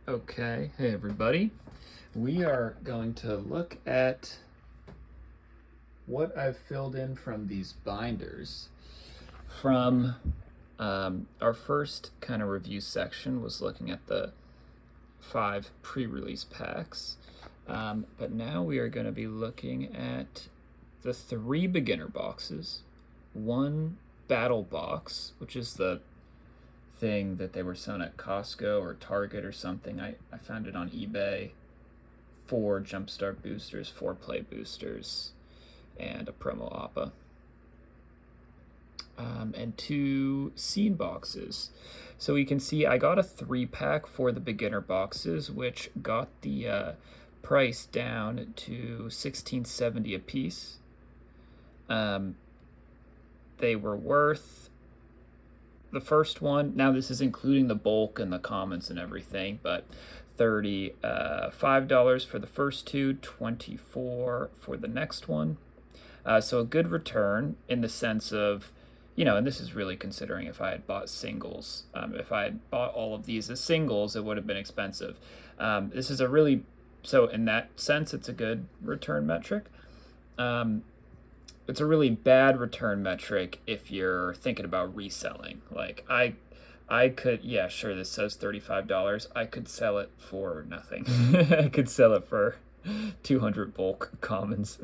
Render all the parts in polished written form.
Okay, hey everybody. We are going to look at what I've filled in from these binders. From our first kind of review section was looking at the 5 pre-release packs. But now we are going to be looking at the 3 beginner boxes, 1 battle box, which is the thing that they were selling at Costco or Target or something. I found it on eBay. 4 Jumpstart boosters, 4 play boosters, and a promo APA. And 2 scene boxes. So we can see I got a 3-pack for the beginner boxes, which got the price down to $16.70 a piece. They were worth the first one, now this is including the bulk and the commons and everything, but $35 for the first 2, $24 for the next one. So a good return in the sense of, and this is really considering if I had bought singles. If I had bought all of these as singles, it would have been expensive. This is so in that sense, it's a good return metric. It's a really bad return metric if you're thinking about reselling. Like I could, yeah, sure, this says $35. I could sell it for nothing. I could sell it for 200 bulk commons.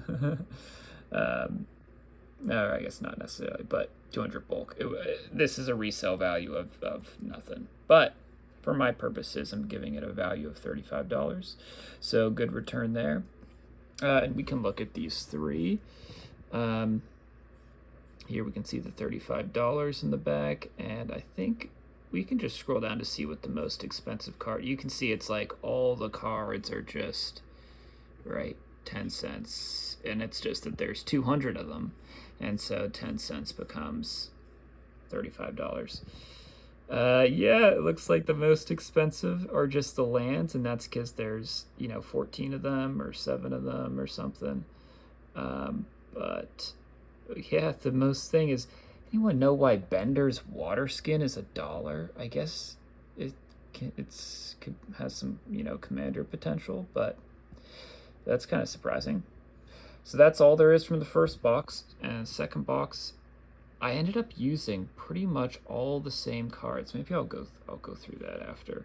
No, I guess not necessarily, but 200 bulk. This is a resale value of nothing. But for my purposes, I'm giving it a value of $35. So good return there. And we can look at these 3. Here we can see the $35 in the back, and I think we can just scroll down to see what the most expensive card. You can see it's like all the cards are just, right, 10 cents, and it's just that there's 200 of them, and so 10 cents becomes $35. Yeah, it looks like the most expensive are just the lands, and that's because there's, 14 of them or 7 of them or something. But yeah, the most thing is, anyone know why Bender's water skin is $1? I guess it has some commander potential, but that's kind of surprising. So that's all there is from the first box. And second box, I ended up using pretty much all the same cards. Maybe I'll go through that after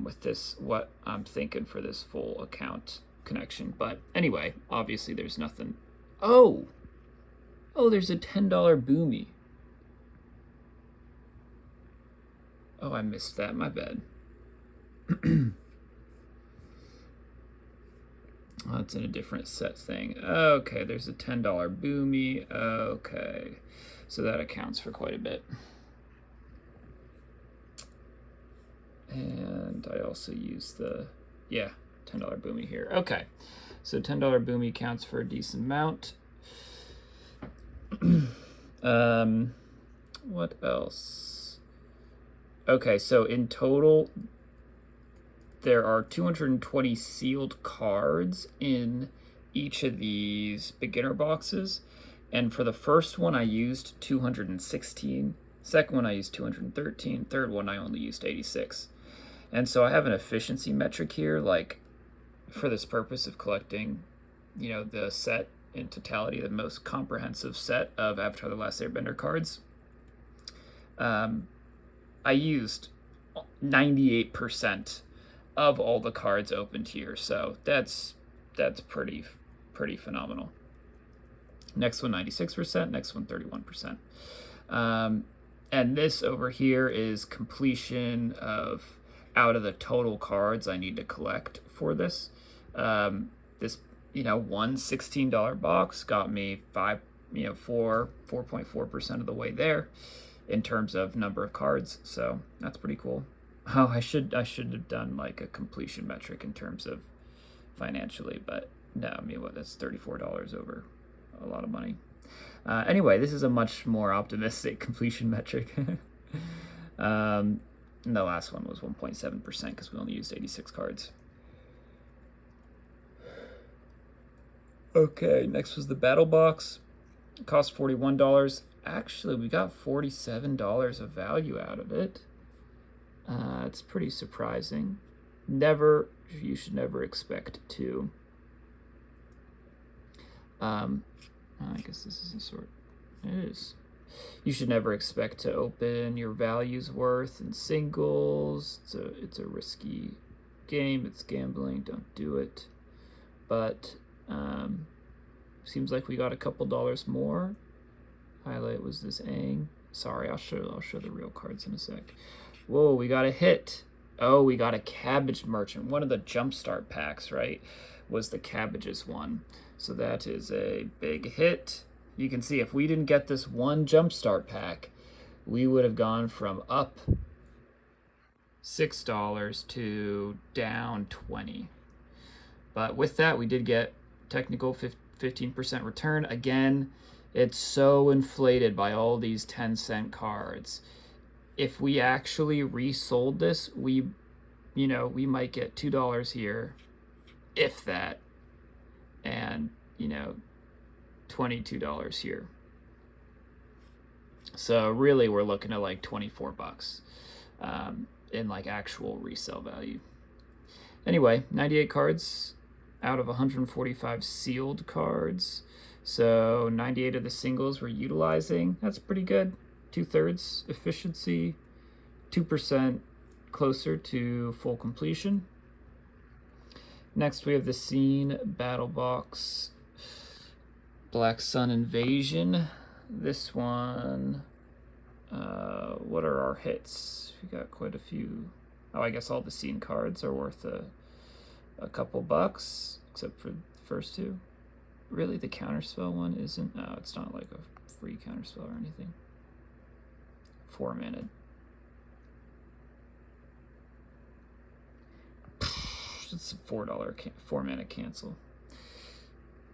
with this, what I'm thinking for this full account connection. But anyway, obviously there's nothing. Oh, there's a $10 Boomy. Oh, I missed that. My bad. Oh, it's in a different set thing. Okay, there's a $10 Boomy. Okay, so that accounts for quite a bit. And I also use the, $10 Boomy here. Okay, so $10 Boomy counts for a decent amount. What else? Okay, so in total, there are 220 sealed cards in each of these beginner boxes. And for the first one, I used 216. Second one, I used 213. Third one, I only used 86. And so I have an efficiency metric here, like for this purpose of collecting, the set in totality, the most comprehensive set of Avatar: The Last Airbender cards. I used 98% of all the cards opened here, so that's pretty phenomenal. Next one 96%, next one 31%. And this over here is completion of out of the total cards I need to collect for this. This one $16 box got me 4.4% of the way there in terms of number of cards, so that's pretty cool. Oh, I should have done like a completion metric in terms of financially, but no, I mean, that's $34 over a lot of money. Anyway, this is a much more optimistic completion metric. And the last one was 1.7% because we only used 86 cards. Okay, next was the battle box. It cost $41. Actually, we got $47 of value out of it. It's pretty surprising. you should never expect to, I guess this isn't sort, it is. You should never expect to open your values worth in singles. It's a risky game. It's gambling. Don't do it. But seems like we got a couple dollars more. Highlight was this Aang. Sorry, I'll show the real cards in a sec. Whoa, we got a hit. Oh, we got a Cabbage Merchant. One of the Jumpstart packs, right, was the Cabbages one. So that is a big hit. You can see if we didn't get this one Jumpstart pack, we would have gone from up $6 to down 20. But with that, we did get technical 15% return. Again, it's so inflated by all these 10-cent cards. If we actually resold this, we might get $2 here, if that, and $22 here. So really we're looking at like 24 bucks in like actual resale value. Anyway, 98 cards out of 145 sealed cards. So 98 of the singles we're utilizing. That's pretty good. 2/3 efficiency, 2% closer to full completion. Next we have the Scene Battle Box Black Sun Invasion. This one, what are our hits? We got quite a few. Oh, I guess all the Scene cards are worth a couple bucks, except for the first two. Really, the Counterspell one isn't? No, it's not like a free Counterspell or anything. 4 mana. It's a $4 4 mana cancel.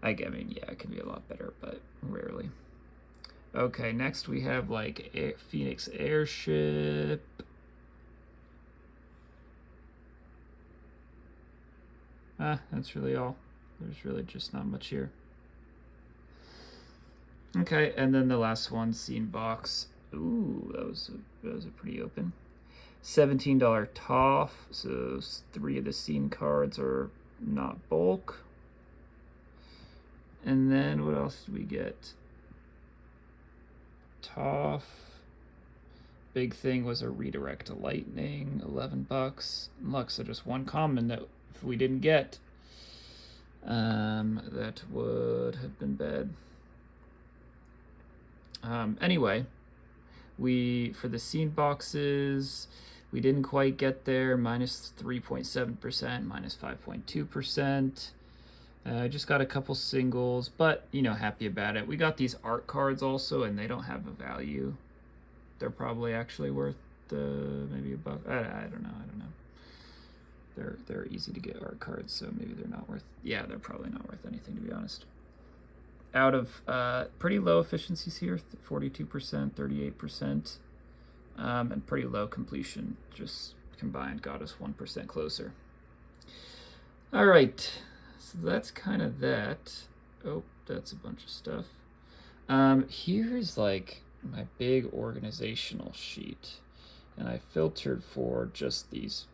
I mean, yeah, it can be a lot better, but rarely. Okay, next we have like Phoenix Airship. That's really all. There's really just not much here. Okay, and then the last one, Scene Box. Ooh, that was a pretty open. $17 Toph, so 3 of the Scene cards are not bulk. And then what else did we get? Toph. Big thing was a Redirect to Lightning, 11 bucks. Look, so just one common that if we didn't get, that would have been bad. Anyway, for the Scene boxes, we didn't quite get there. Minus 3.7%, minus 5.2%. Just got a couple singles, but happy about it. We got these art cards also, and they don't have a value. They're probably actually worth maybe $1. I don't know. They're easy to get art cards, so maybe they're not worth. Yeah, they're probably not worth anything, to be honest. Out of pretty low efficiencies here, 42%, 38%, and pretty low completion. Just combined got us 1% closer. All right. So that's kind of that. Oh, that's a bunch of stuff. Here's like my big organizational sheet. And I filtered for just these,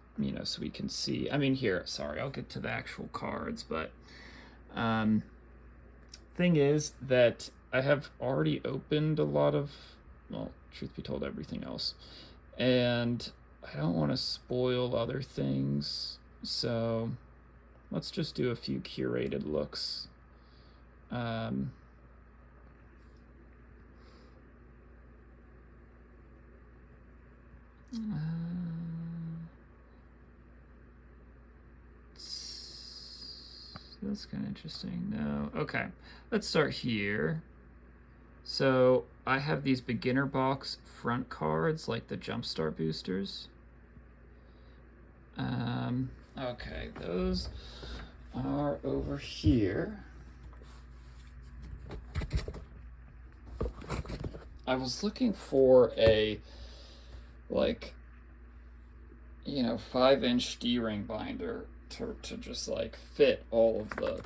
so we can see. I mean, here, sorry, I'll get to the actual cards. But thing is that I have already opened a lot of, well, truth be told, everything else. And I don't want to spoil other things. So let's just do a few curated looks. That's kind of interesting. No. Okay, let's start here. So I have these beginner box front cards, like the Jumpstart boosters. Okay, those are over here. I was looking for a 5-inch D-ring binder to just like fit all of the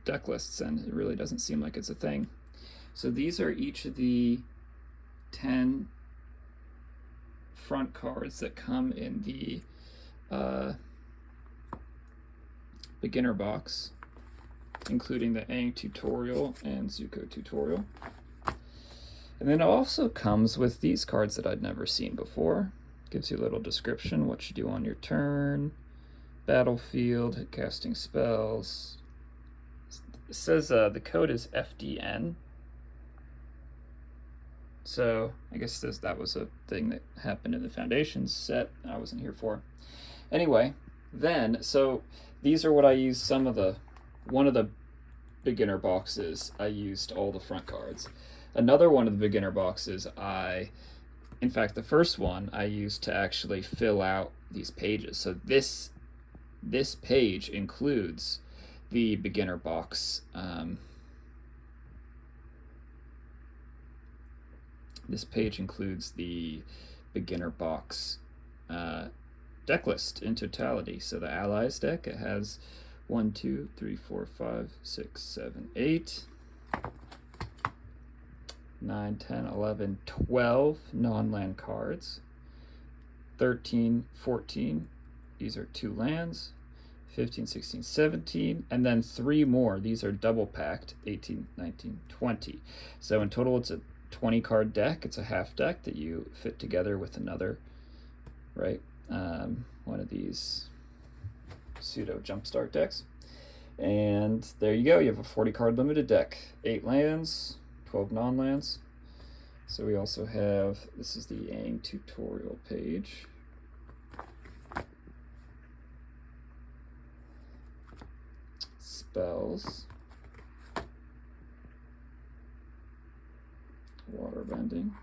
deck lists, and it really doesn't seem like it's a thing. So these are each of the 10 front cards that come in the beginner box, including the Aang tutorial and Zuko tutorial. And then it also comes with these cards that I'd never seen before. Gives you a little description, what you do on your turn, battlefield, casting spells. It says the code is FDN. So I guess that was a thing that happened in the Foundations set I wasn't here for. Anyway, then, so these are what I used one of the beginner boxes, I used all the front cards. Another one of the beginner boxes, in fact, the first one I used to actually fill out these pages. So this page includes the beginner box. This page includes the beginner box deck list in totality. So the Allies deck, it has 1, 2, 3, 4, 5, 6, 7, 8, 9, 10, 11, 12 non-land cards, 13, 14, these are 2 lands, 15, 16, 17, and then 3 more. These are double packed, 18, 19, 20. So in total, it's a 20 card deck. It's a half deck that you fit together with another, right? One of these pseudo jumpstart decks. And there you go. You have a 40 card limited deck, 8 lands, 12 non-lands. So we also have, this is the Aang tutorial page. Spells. Water bending.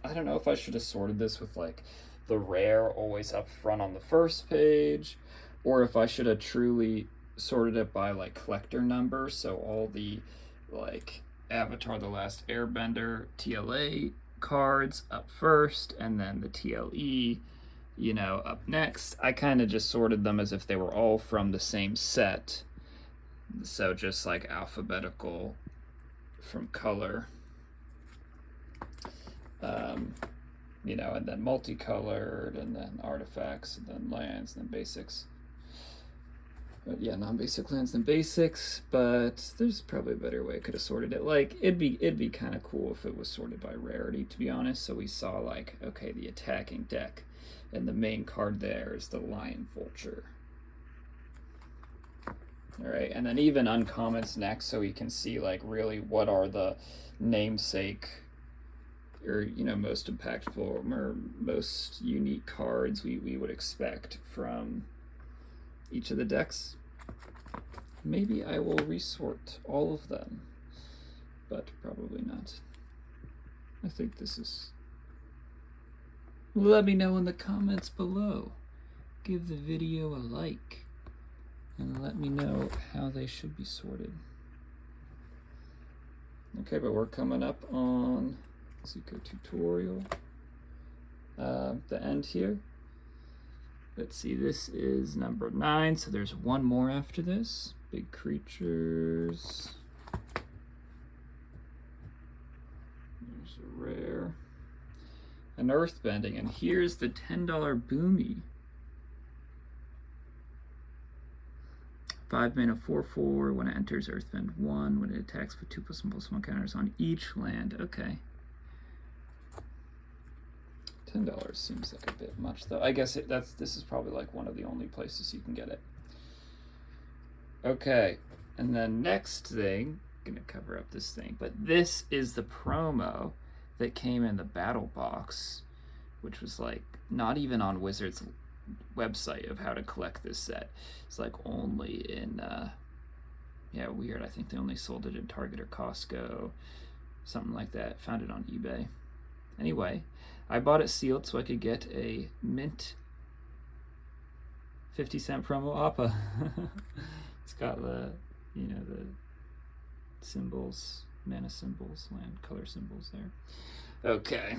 I don't know if I should have sorted this with like the rare always up front on the first page, or if I should have truly sorted it by like collector number, so all the like Avatar The Last Airbender TLA cards up first, and then the TLE, you know, up next. I kind of just sorted them as if they were all from the same set, so just like alphabetical from color, you know, and then multicolored, and then artifacts, and then lands, and then basics. But yeah, non-basic lands, then basics. But there's probably a better way I could have sorted it. Like it'd be kind of cool if it was sorted by rarity, to be honest. So we saw like, okay, the attacking deck, and the main card there is the Lion Vulture. All right, and then even uncommons next, so we can see like really what are the namesake, or you know, most impactful or most unique cards we would expect from each of the decks. Maybe I will resort all of them, but probably not. I think this is... Let me know in the comments below. Give the video a like, and let me know how they should be sorted. Okay, but we're coming up on Zuko tutorial. The end here. Let's see, this is number 9, so there's one more after this. Big creatures. There's a rare. An earthbending, and here's the $10 Boomy. 5 mana 4/4. When it enters Earthbend 1, when it attacks, put 2+1/+1 counters on each land. Okay. $10 seems like a bit much, though. I guess this is probably like one of the only places you can get it. Okay, and then next thing, I'm gonna cover up this thing, but this is the promo that came in the battle box, which was like not even on Wizards website of how to collect this set. It's like only in yeah, weird. I think they only sold it in Target or Costco, something like that. Found it on eBay. Anyway, I bought it sealed so I could get a mint 50-cent promo Appa. It's got the, you know, the symbols, mana symbols, land color symbols there. Okay.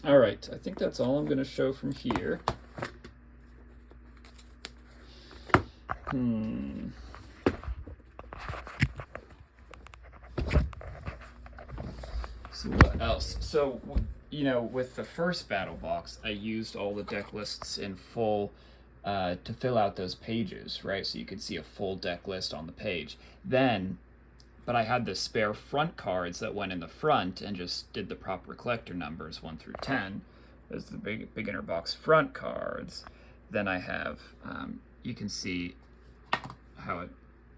All right, I think that's all I'm going to show from here. So what else? else. So, you know, with the first battle box, I used all the deck lists in full to fill out those pages, right? So you could see a full deck list on the page. Then, but I had the spare front cards that went in the front and just did the proper collector numbers 1 through 10. Those are the beginner box front cards. Then I have, you can see how it,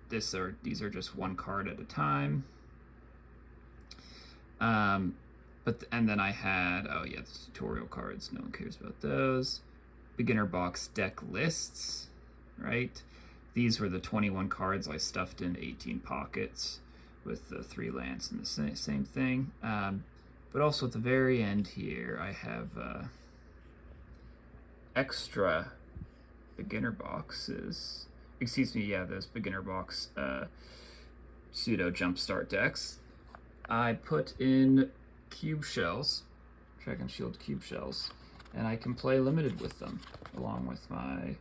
these are just one card at a time. And then I had, oh yeah, the tutorial cards, no one cares about those. Beginner box deck lists, right? These were the 21 cards I stuffed in 18 pockets with the 3 lands and the same thing. But also at the very end here, I have extra beginner boxes. Excuse me, yeah, those beginner box pseudo jumpstart decks. I put in cube shells, Dragon Shield cube shells, and I can play limited with them along with my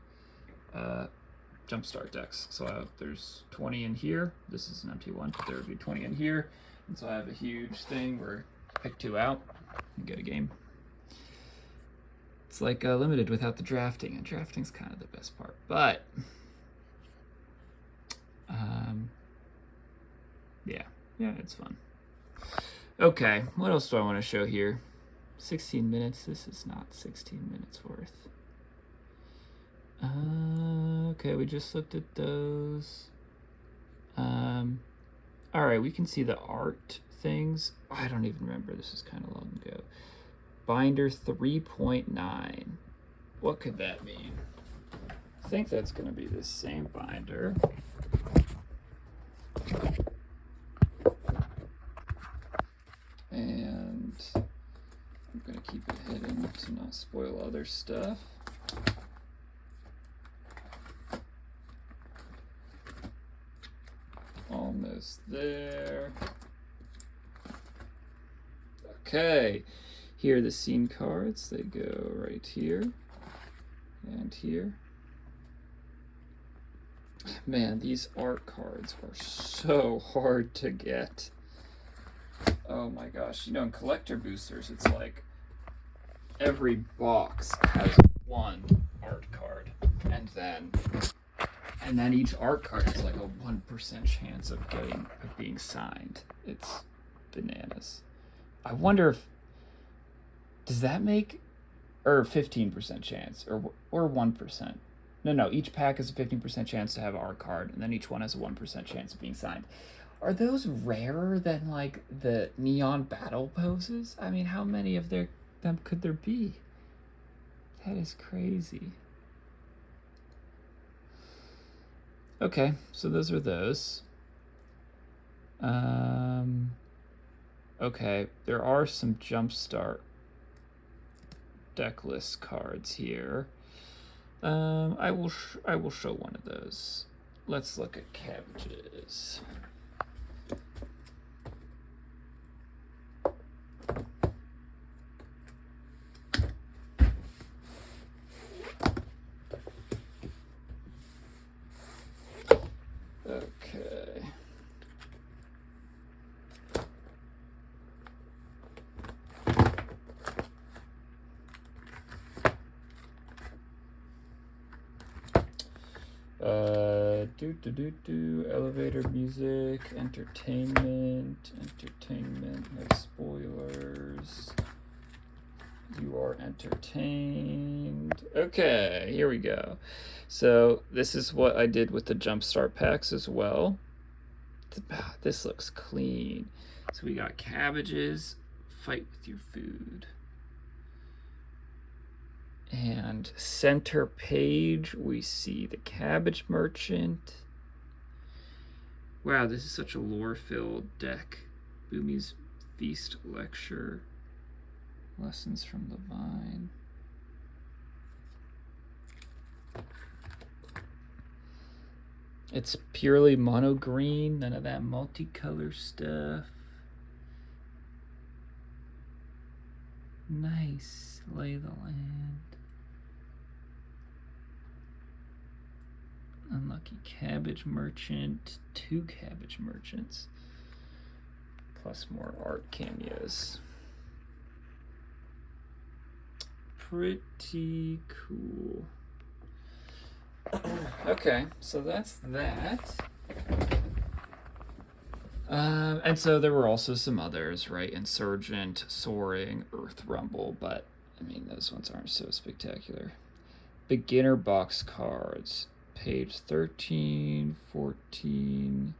jumpstart decks. So there's 20 in here. This is an empty one, but there would be 20 in here. And so I have a huge thing where I pick 2 out and get a game. It's like limited without the drafting, and drafting's kind of the best part. But yeah, it's fun. Okay, what else do I want to show here? 16 minutes. This is not 16 minutes worth. Okay, we just looked at those. All right, we can see the art things. I don't even remember. This is kind of long ago. Binder 3.9. What could that mean? I think that's going to be the same binder. And I'm going to keep it hidden to not spoil other stuff. Almost there. Okay, here are the scene cards. They go right here and here. Man, these art cards are so hard to get. Oh my gosh, you know, in collector boosters, it's like every box has 1 art card, and then each art card is like a 1% chance of being signed. It's bananas. I wonder if, does that make, or 15% chance, or 1%? No, each pack has a 15% chance to have an art card, and then each one has a 1% chance of being signed. Are those rarer than like the neon battle poses? I mean, how many of them could there be? That is crazy. Okay, so those are those. Okay, there are some jumpstart deck list cards here. I will show one of those. Let's look at cabbages. Okay. Elevator music, entertainment, no spoilers. You are entertained. Okay, here we go. So this is what I did with the jumpstart packs as well. This looks clean. So we got cabbages, fight with your food. And center page, we see the Cabbage Merchant. Wow, this is such a lore-filled deck. Boomy's Feast Lecture. Lessons from the Vine. It's purely mono green, none of that multicolor stuff. Nice. Lay the Land. Unlucky Cabbage Merchant. 2 Cabbage Merchants. Plus more art cameos. pretty cool. Okay, so that's that. And so there were also some others, right? Insurgent, Soaring, Earth Rumble, but I mean, those ones aren't so spectacular. Beginner box cards, page 13, 14,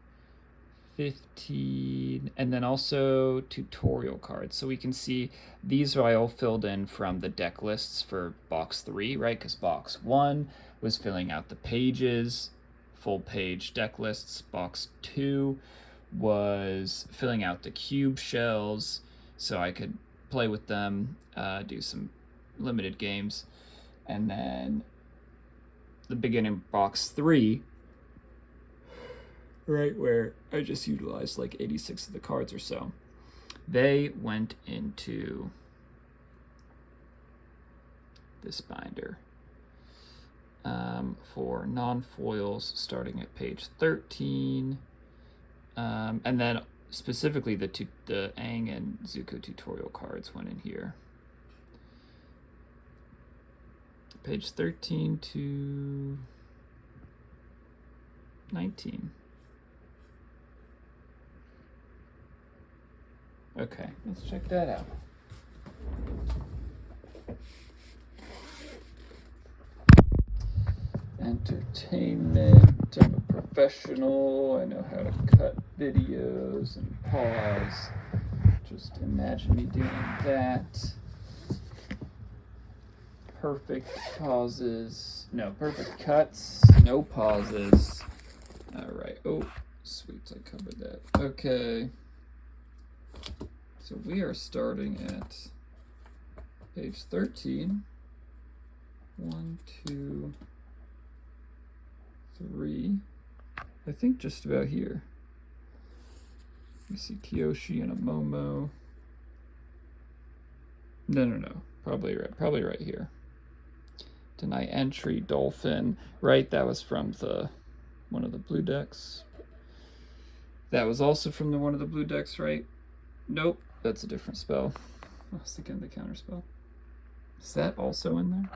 15, and then also tutorial cards. So we can see these are all filled in from the deck lists for box 3, right? Because box 1 was filling out the pages, full page deck lists. Box 2 was filling out the cube shells so I could play with them, do some limited games. And then the beginning box 3, right, where I just utilized like 86 of the cards or so, they went into this binder for non-foils starting at page 13. And then specifically the Aang and Zuko tutorial cards went in here. Page 13 to 19. Okay, let's check that out. Entertainment. I'm a professional. I know how to cut videos and pause. Just imagine me doing that. Perfect pauses. No, perfect cuts. No pauses. All right. Oh, sweet. I covered that. Okay. So we are starting at page 13. 1, 2, 3. I think just about here. You see Kyoshi and a Momo. No. Probably right here. Deny entry, Dolphin. Right, that was from one of the blue decks. That was also from one of the blue decks, right? Nope, that's a different spell. I was thinking the counter spell. Is that also in there?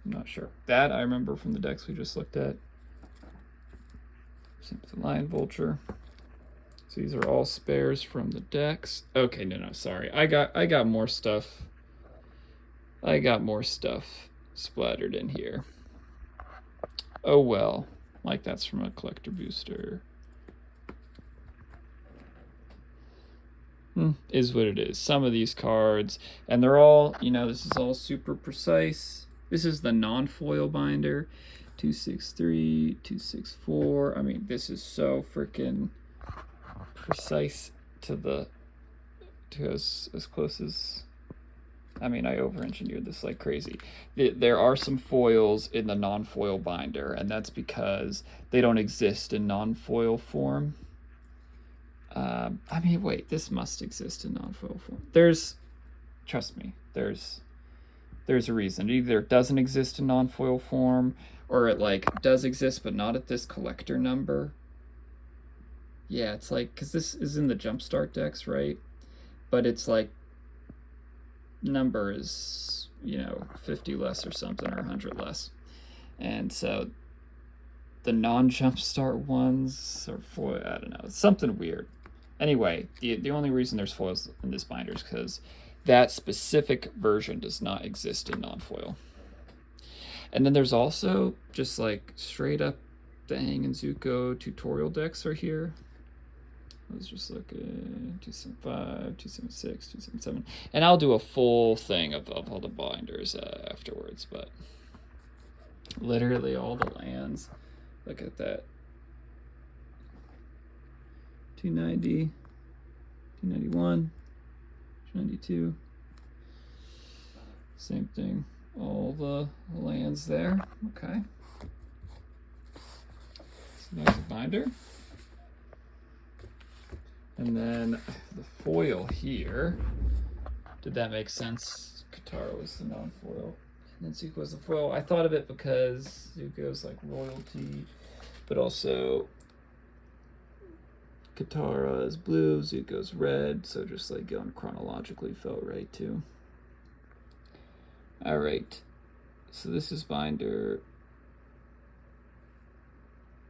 I'm not sure. That I remember from the decks we just looked at. The Lion Vulture. So these are all spares from the decks. Okay, no, sorry. I got more stuff. I got more stuff splattered in here. Oh well. Like that's from a collector booster. Is what it is. Some of these cards, and they're all, this is all super precise. This is the non-foil binder. 263, 264. I mean, this is so freaking precise to as close as. I mean, I over-engineered this like crazy. There are some foils in the non-foil binder, and that's because they don't exist in non-foil form. I mean, wait, this must exist in non-foil form. Trust me, there's a reason. Either it doesn't exist in non-foil form, or it like does exist but not at this collector number. Yeah, it's like, because this is in the Jumpstart decks, right? But it's like number is 50 less or something, or 100 less, and so the non-Jumpstart ones are foil. I don't know, it's something weird. Anyway, the only reason there's foils in this binder is because that specific version does not exist in non-foil. And then there's also just like straight up the Aang and Zuko tutorial decks are here. I was just looking, 275, 276, 277. And I'll do a full thing of all the binders afterwards, but literally all the lands. Look at that. 290, 291, 292. Same thing. All the lands there. Okay. So that's a binder. And then the foil here. Did that make sense? Katara was the non-foil. And then Zuko was the foil. I thought of it because Zuko's like royalty, but also Katara is blue, Zuko's red, so just like going chronologically felt right too. All right. So this is binder.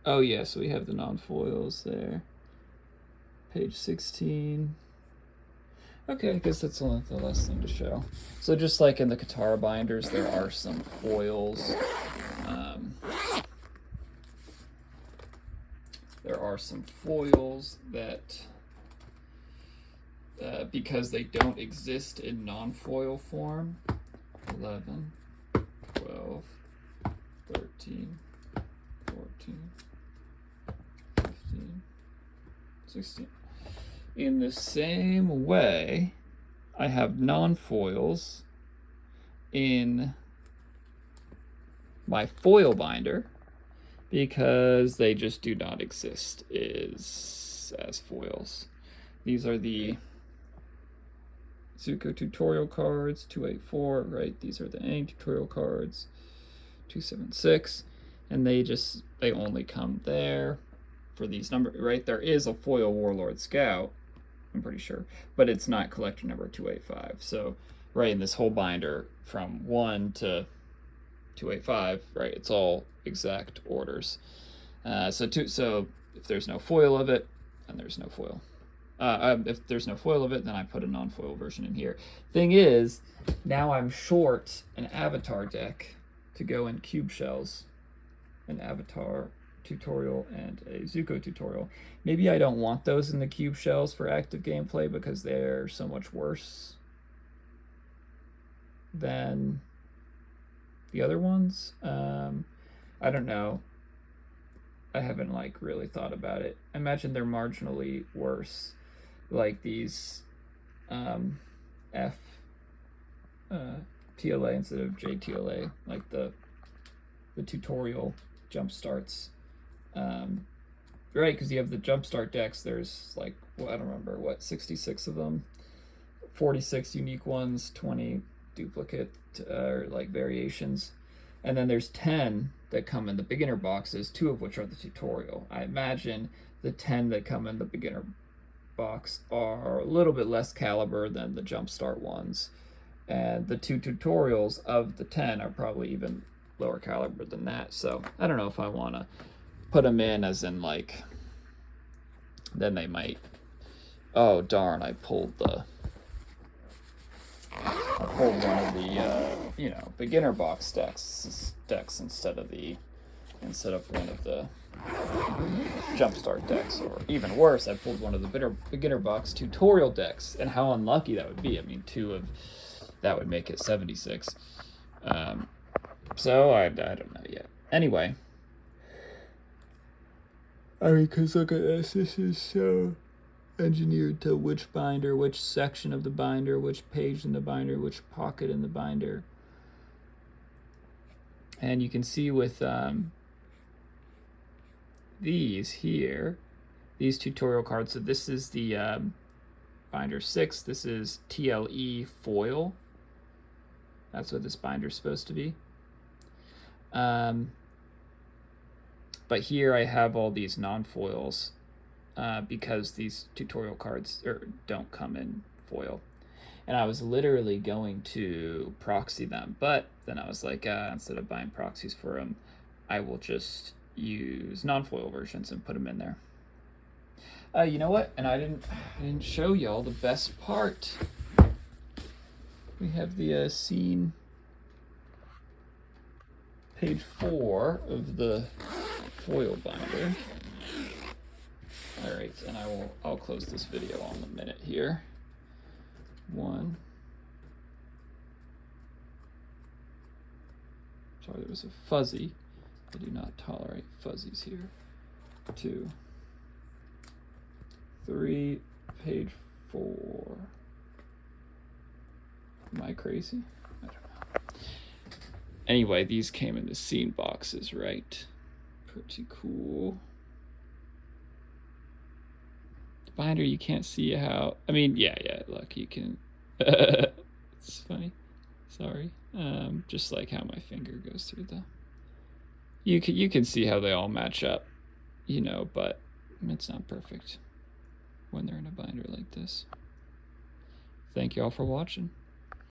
Oh yeah, so we have the non-foils there. Page 16. Okay, I guess that's the last thing to show. So just like in the Katara binders, there are some foils. There are some foils that, because they don't exist in non-foil form, 11, 12, 13, 14, 15, 16. In the same way, I have non-foils in my foil binder because they just do not exist as foils. These are the Zuko tutorial cards, 284, right? These are the Aang tutorial cards, 276, and they only come there for these numbers, right? There is a foil Warlord Scout, I'm pretty sure, but it's not collector number 285. So, right, in this whole binder from 1 to 285, right, it's all exact orders. So if there's no foil of it, then there's no foil. If there's no foil of it, then I put a non-foil version in here. Thing is, now I'm short an Avatar deck to go in cube shells, an Avatar tutorial and a Zuko tutorial. Maybe I don't want those in the cube shells for active gameplay because they're so much worse than the other ones. I don't know. I haven't really thought about it. I imagine they're marginally worse, like these F TLA instead of JTLA, like the tutorial jump starts. Right, because you have the jumpstart decks. There's I don't remember, 66 of them, 46 unique ones, 20 duplicate or variations, and then there's 10 that come in the beginner boxes, 2 of which are the tutorial. I imagine the 10 that come in the beginner box are a little bit less caliber than the jumpstart ones, and the 2 tutorials of the 10 are probably even lower caliber than that. So I don't know if I want to put them in as in then they might, oh darn, I pulled one of the beginner box decks instead of one of the jumpstart decks, or even worse, I pulled one of the beginner box tutorial decks, and how unlucky that would be. I mean, that would make it 76. So I don't know yet. Anyway, I mean, because look at this. This is so engineered to which binder, which section of the binder, which page in the binder, which pocket in the binder. And you can see with these here, these tutorial cards. So this is the binder 6. This is TLE foil. That's what this binder is supposed to be. But here I have all these non-foils because these tutorial cards don't come in foil. And I was literally going to proxy them, but then I was like, instead of buying proxies for them, I will just use non-foil versions and put them in there. You know what? And I didn't show y'all the best part. We have the scene, page 4 of the foil binder. All right, and I'll close this video on the minute here. 1. Sorry, there was a fuzzy. I do not tolerate fuzzies here. 2, 3, page 4. Am I crazy? I don't know. Anyway, these came in the scene boxes, right? Pretty cool. The binder, you can't see how, I mean, yeah, look, you can, it's funny, sorry. Just like how my finger goes through you can see how they all match up, but it's not perfect when they're in a binder like this. Thank you all for watching.